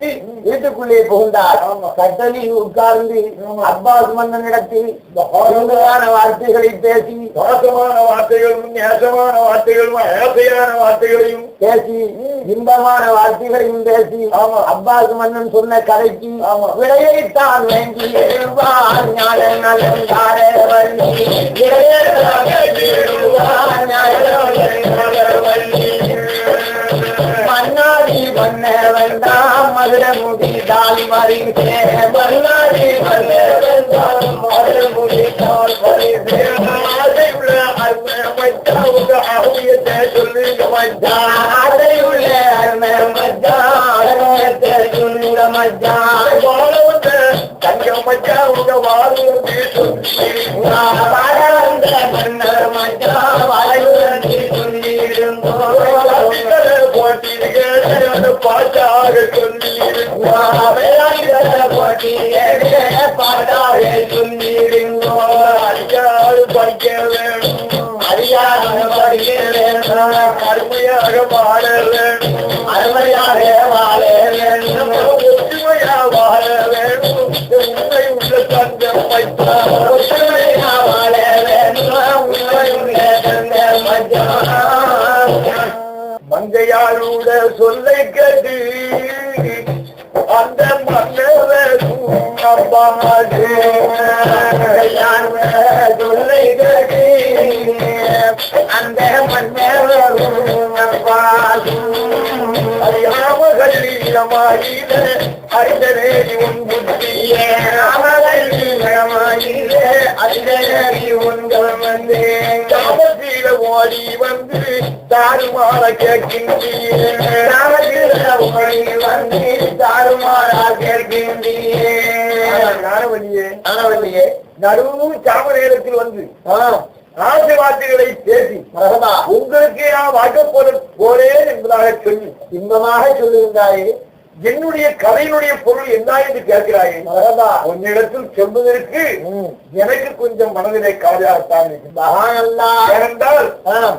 வீட்டுக்குள்ளே புகுந்தார். கட்டலில் உட்கார்ந்து அப்பாஸ் மன்னனிடத்தில் வார்த்தைகளை பேசி, பாசமான வார்த்தைகளும் நேசமான வார்த்தைகளும் ஆசையான வார்த்தைகளையும் பேசி, இன்பமான வார்த்தைகளையும் பேசி, அப்பாஸ் மன்னன் சொன்ன கதைக்கு விடையைத்தான் வேண்டி மன்னாடி பண்ண வேண்டாம் மதுர முடிதால் மறிந்தே, மன்னாடி பண்ண வேண்டாம் மதுர முடிதால் மறிந்தே, அதை உள்ள அமைச்சா ஆகியத்தை சொல்லுங்க மச்சா, அதை உள்ள மச்சாரத்தை சொல்லுங்க மச்சா, வாழ வந்த தங்க மச்சா உங்க வாழ்வு வளர்ந்த மன்னர் மச்சா வளைவுறி சொல்லியிருந்தோ, பாட்டாக சொல்லியிருந்தோ, பாட்டாக சொல்லியிருந்தோ, அறியாது படிக்க வேணும், அறியாத படிக்க வேண்டும், அருமையாக வாழ வேணும், அருமையாக வாழ வேண்டும், ஒற்றுமையா வாழ வேணும், உண்மை உள்ள தங்கம் மச்சா, ஒற்றுமையா வாழ வேண்டும், உண்மை உள்ள தங்கம் மச்சா. மங்கையாளோட சொல்லை கேட்டு அந்த மன்னரும் அப்பாது சொல்லை கேட்டு அந்த மன்னரும் அப்பாதும் அறியாமகல்லீரமாயில அறிந்தனே உன் புத்தியே, அவகல்லீரமாயில அறிந்தனே உங்கள் வந்தே, காமத்தீர ஓடி வந்து தாறுமாற கேட்கின்றீர், வந்து தாறுமாறா கேட்கின்றீரே. நானவல்லியே நடுவும் சாம நேரத்தில் வந்து ஆசை வார்த்தைகளை பேசி உங்களுக்கு நான் வாக்கப் போறேன் என்பதாக சொல்லி இன்பமாக சொல்லுகின்றாயே, என்னுடைய கதையினுடைய பொருள் என்ன என்று கேட்கிறாயே, உன்னிடத்தில் சொல்வதற்கு எனக்கு கொஞ்சம் மனதிலே கவலையாகத்தான் ஏனென்றால்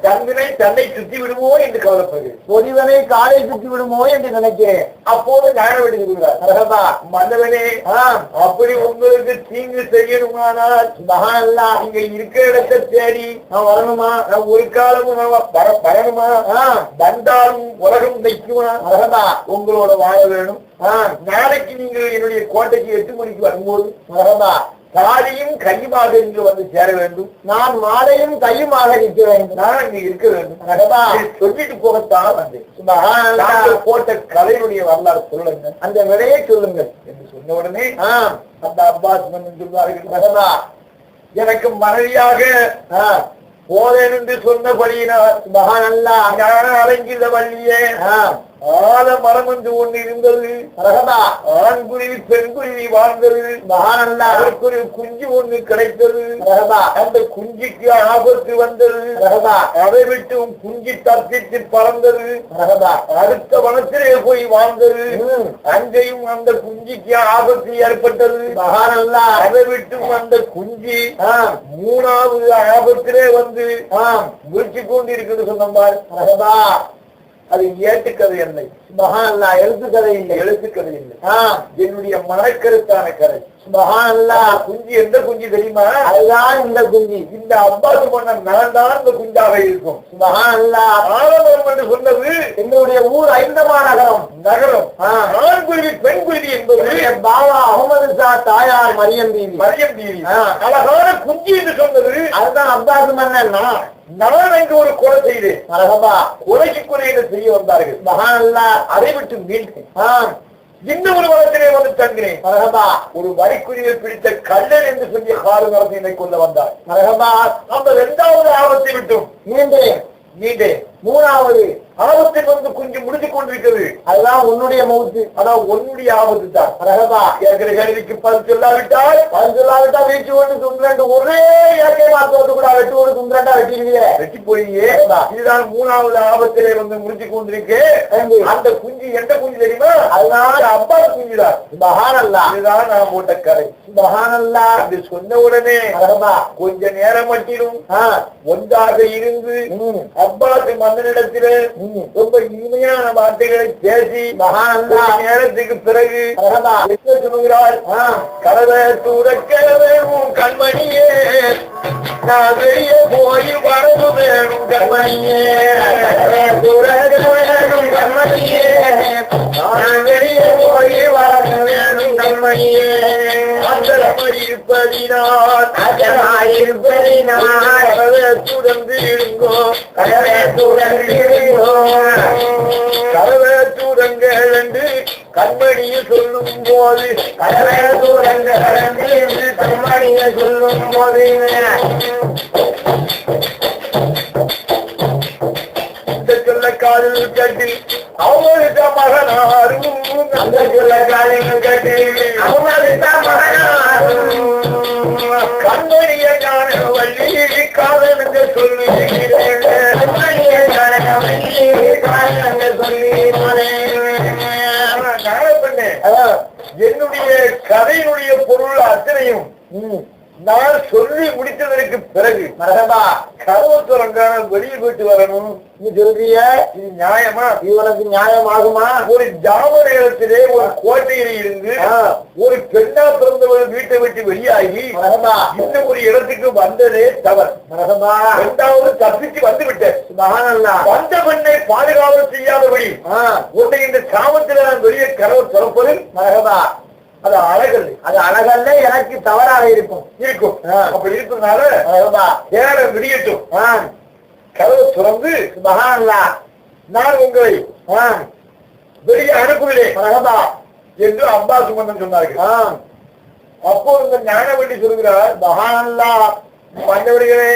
தன்வினை தன்னை சுற்றி விடுமோ என்று கவலைப்படுகிறேன், பொதிவனை காலை சுற்றி விடுமோ என்று நினைக்கிறேன். அப்போது ஞானவெளி இருக்கிறார், மன்னவனே அப்படி உங்களுக்கு தீங்கு செய்யணுமானால் நீங்க இருக்கிற இடத்தை தேடி நான் வரணுமா, நான் ஒரு காலமும் வரணுமா, வந்தாலும் உலகம் நிற்குமா, உங்களோட வாழ வேணும். நாளைக்கு நீங்கள் என்னுடைய கோட்டைக்கு 8 மணிக்கு வரும்போது காலையும் கையுமாக இங்கு வந்து சேர வேண்டும், நான் மாலையும் கையுமாக நிற்க வேண்டும், நான் இங்க இருக்க வேண்டும். சொல்லிட்டு போகத்தான் வந்தேன். போட்ட கதையினுடைய வரலாறு சொல்லுங்க, அந்த விடையை சொல்லுங்கள் என்று சொன்ன உடனே அந்த அப்பாஸ் மன்னன் சொல்வார்கள், எனக்கு மனைவியாக போதேன் என்று சொன்னபடியினார் ஞான அலங்கித வள்ளியே ஆல மரம் என்று ஒன்று இருந்தது, ஆண் குருவி பெண் குருவி வாழ்ந்தது, அதற்கு ஒரு குஞ்சு ஒன்று கிடைத்தது, அந்த குஞ்சுக்கு ஆபத்து வந்தது, அதை விட்டு குஞ்சு தப்பித்து பறந்தது, அடுத்த வனத்திலே போய் வாழ்ந்தது, அங்கேயும் அந்த குஞ்சுக்கு ஆபத்து ஏற்பட்டது, அதை விட்டு அந்த குஞ்சு 3வது ஆபத்திலே வந்து முயற்சி கொண்டு இருக்குது சொன்னார். அது ஏட்டுக்கதை இல்லை, எழுத்து கதை இல்லை, எழுத்து கதை இல்லை, என்னுடைய மனக்கருத்தான கதை. குஞ்சு எந்த குஞ்சு தெரியுமா, அதுதான் இந்த குஞ்சு. இந்த அப்பாஸ் மன்னன் நான் தான் இந்த குஞ்சாக இருக்கும். ஆலமரம் என்று சொன்னது எங்களுடைய ஊர் ஐந்தமா நகரம். ஆண் குருவி பெண் குருவி என்பது பாபா அகமது ஷா தாயார் மரியம் தேவி. அழகான குஞ்சு என்று சொன்னது அதுதான் அப்பாஸ் மன்னன். நான் அங்கு ஒரு கொலை செய்தேன், கொலைக்கு கொலை செய்ய வந்தார்கள். அதை விட்டு மீண்டேன், இன்னும் ஒரு வளத்திலே வந்து தங்கினேன். ஒரு வரிக்குரியை பிடித்த கள்ளன் என்று சொல்லிய காடு நடந்து என்னை கொள்ள வந்தார். அந்த 2வது ஆபத்தை விட்டும் மீண்டேன். 3வது ஆபத்தை வந்து கொஞ்சம் முடிஞ்சு கொண்டிருக்கிறது, அதுதான் உன்னுடைய மௌத்து, அதான் உன்னுடைய ஆபத்து தான். கேட்கிற கேள்விக்கு பதில் சொல்லாவிட்டால் வீச்சு கொண்டு துண்டு ஒரே இயற்கை மாற்றத்து கூட வெட்டு கொண்டு துண்டா வெட்டி போறீங்க. இதுதான் 3வது ஆபத்திலே வந்து முடிஞ்சு கொண்டிருக்கு. அந்த குஞ்சு எந்த குஞ்சு தெரியுமா, அதனால அப்பா குஞ்சுதான். இதுதான் நான் போட்ட கரை. என்று சொன்ன உடனே கொஞ்ச நேரம் மட்டிலும் ஒன்றாக இருந்து அப்பாக்கு மன்னனிடத்திலே ரொம்ப இனிமையான வார்த்தைகளை பேசி நேரத்துக்கு பிறகு என்ன சொல்லுகிறார்? கதவை துறக்க வேணும் கண்மணியே, நான் வெளியே போய் வரவு வேணும் கண்மணியே, துறக்க வேணும் கண்மணியே, நான் வெளியே போய் வரவு வேணும் கண்மணியே, இருப்பதினால் கதவை துறந்து இருங்கோ, கதவை துறந்து இருங்கோ, கதவை துறங்கள் என்று கண்மணியை சொல்லும் போது, கதவை துறங்கள் என்று கண்மணியை சொல்லும் போது சொல்ல காலில் கட்டி அவங்களுக்கு மகனாரும், அந்த சொல்ல காலில் கட்டி அவங்களுக்கு மகனாரும், கண்மணிய ஞான வள்ளி காதலுக்கு சொல்லுகிறேன், கண்மணிய ஞான வள்ளி காதலுக்கு சொல்லுகிறேன். என்னுடைய கதையினுடைய பொருள் அத்தனையும் நான் சொல்லி முடித்ததற்கு பிறகு கருவத்துறங்கான வெளியே போயிட்டு வரணும். நீ சொல்றிய இது நியாயமா? இவனுக்கு நியாயமாகுமா? ஒரு ஜாம நேரத்திலே ஒரு கோட்டையில இருந்து ஒரு பெண்ணா பிறந்தவர்கள் வீட்டை விட்டு வெளியாகி இன்னும் ஒரு இடத்துக்கு வந்ததே தவறு. இரண்டாவது தப்பிச்சு வந்து விட்டேன். வந்த பெண்ணை பாதுகாவல் செய்யாதபடி உன்னை இந்த சாமத்தில் நான் வெளியே கதவை திறப்பது அது அழகல்ல, அது அழகல்ல, எனக்கு தவறாக இருக்கும். அப்படி இருக்கிறதுனால நேரம் விடியட்டும், கதவை திறந்து நான் உங்களை வெளியே அனுப்புகிறேன் என்று அப்பாஸ் மன்னன் சொன்னார்கள். அப்போ இந்த ஞானவள்ளி சொல்கிறார், மகானல்லா வந்தவர்களே,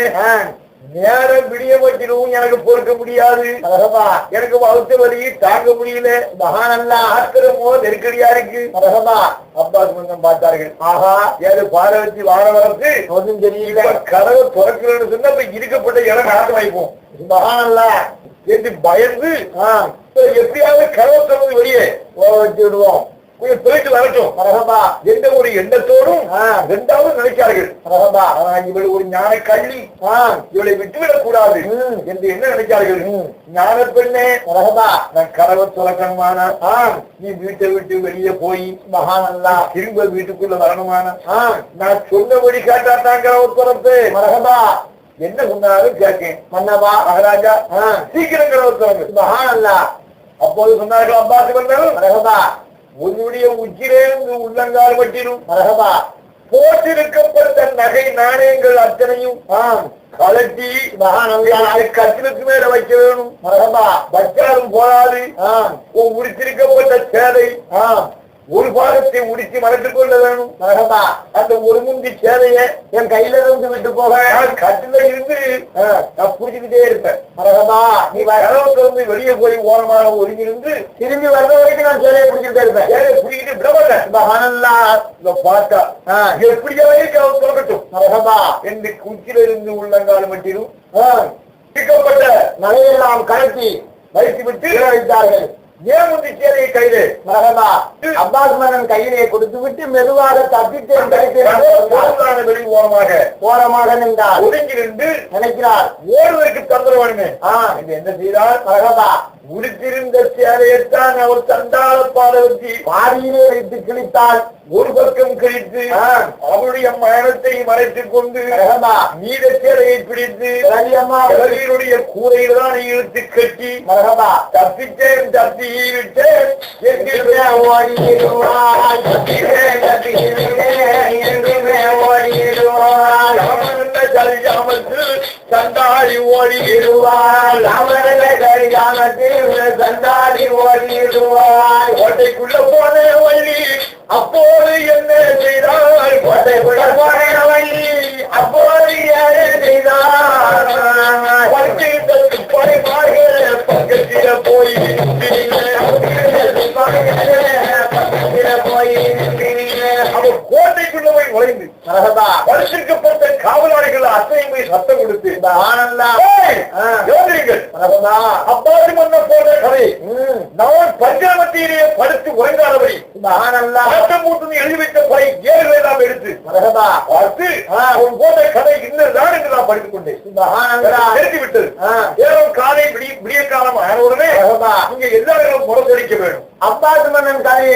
நேரம் விடிய வச்சிடும், எனக்கு பொறுக்க முடியாது, எனக்கு வகுத்த வழியை தாங்க முடியல, மகானல்லா ஆக்கிரமோ நெருக்கடியா இருக்கு. அப்பாஸ் மன்னன் பார்த்தார்கள், ஆஹா ஏது பார்வதி வாழ வரத்து ஒன்றும் தெரியல, கதவை திறக்கிறேன்னு சொன்னா இருக்கப்பட்ட இடம் நாட்டம் வைப்போம் மகானல்லா என்று பயந்து எப்படியாவது கதவை திறந்து வெளியே வச்சு விடுவோம், கொஞ்சம் போயிட்டு வரட்டும் எந்த ஒரு எண்ணத்தோடும் இரண்டாவது நினைச்சார்கள். இவள் ஒரு ஞான கள்ளி, இவளை விட்டுவிடக் கூடாது என்று என்ன நினைச்சார்கள்? ஞான பெண்ணே, நான் கதவை துறக்கணுமான, நீ வீட்டை விட்டு வெளியே போய் மகானல்லா திரும்ப வீட்டுக்குள்ள வரணுமான, நான் சொன்னபடி கேட்டாத்தான் கதவை துறப்பு. என்ன சொன்னாலும் கேட்கேன் மன்னவா மகாராஜா, சீக்கிரம் கதவை துறப்பு மகானல்லா. அப்போது சொன்னார்கள் அப்பாஸ் மன்னர், உன்னுடைய உச்சிலேருந்து உள்ளங்கால் வட்டிலும் போட்டிருக்கப்பட்ட நகை நாணயங்கள் அத்தனையும் கலட்டி கட்டிலுக்கு மேல வைக்க வேணும். வச்சாலும் போராது, உடித்திருக்கப்பட்ட சேலை ஒரு பாகத்தை உடித்து மறைத்துக் கொள்ள வேணும். அந்த ஒரு முந்தி சேலைய என் கையில இருந்து விட்டு போக கட்டில இருந்து நான் புடிச்சுக்கிட்டே இருப்பேன். நீ வந்து வெளியே போய் ஓரமாக ஒருங்கிருந்து திரும்பி வர்ற வரைக்கும் நான் சேலையை பிடிச்சிட்டே இருப்பேன். சேலையை பிடிக்கிட்டு விட மாட்டேன். பார்த்தா எப்படியாவே தொடக்கட்டும் என்று குச்சில இருந்து உள்ளங்காலம் மட்டிலும் பிடிக்கப்பட்ட நகையெல்லாம் கலட்டி வைத்து விட்டு வைத்தார்கள். ஏன் முந்தி சேலையை கையிலே அப்பாஸ் மன்னன் கையிலே கொடுத்து விட்டு மெதுவாக தப்பித்தேன் வெளி ஓரமாக நின்றார். ஒதுங்கி நின்று நினைக்கிறார் ஓடுவதற்கு தொந்தரவு வேணுமே. என்ன செய்தார்? உடுத்திருந்த சேலையைத்தான் அவர் தண்டாள பாதவத்தி பாதியிலே வைத்து கிழித்தால் ஒரு பக்கம் கிழித்து அவருடைய மரணத்தை மறைத்துக் கொண்டு நீத சேலையை பிடித்து கலவியினுடைய கூரையில் தான் இழுத்து கட்டி தப்பித்தேன் தப்பி விட்டேன் எங்குமே ஓடிடுவாய், எங்குமே ஓடிடுவாய், சரியாமத்து சண்டாடி ஓடிடுவாய், அவர்களை சரியாமத்து சண்டாடி ஓடிடுவாய். கோட்டைக்குள்ள போன வள்ளி அப்போது என்ன செய்தார்? கோட்டைக்குள்ள போன வள்ளி அப்போது என்ன செய்தார்? பக்கத்தில போய் அவர் கோட்டைக்குள்ள போய் நுழைந்து வருஷிக்கப்பட்ட காவலாளிகள் அத்தனை சத்தம் கொடுத்து அப்பாசி மன்ன போன்ற கதை நான் பஞ்சாமத்திலேயே படுத்து உறங்காதபடி மூட்டு எழுதி வைத்த படை 7 வேதாம் எடுத்து பார்த்து போன்ற கதை இன்னும் என்று நான் படித்துக் கொண்டேன். நிறுத்தி விட்டது. ஏதோ காலை ஆன உடனே இங்க எல்லாரும் முரசடிக்க வேணும். அப்பாஸ் மன்னன் கதையை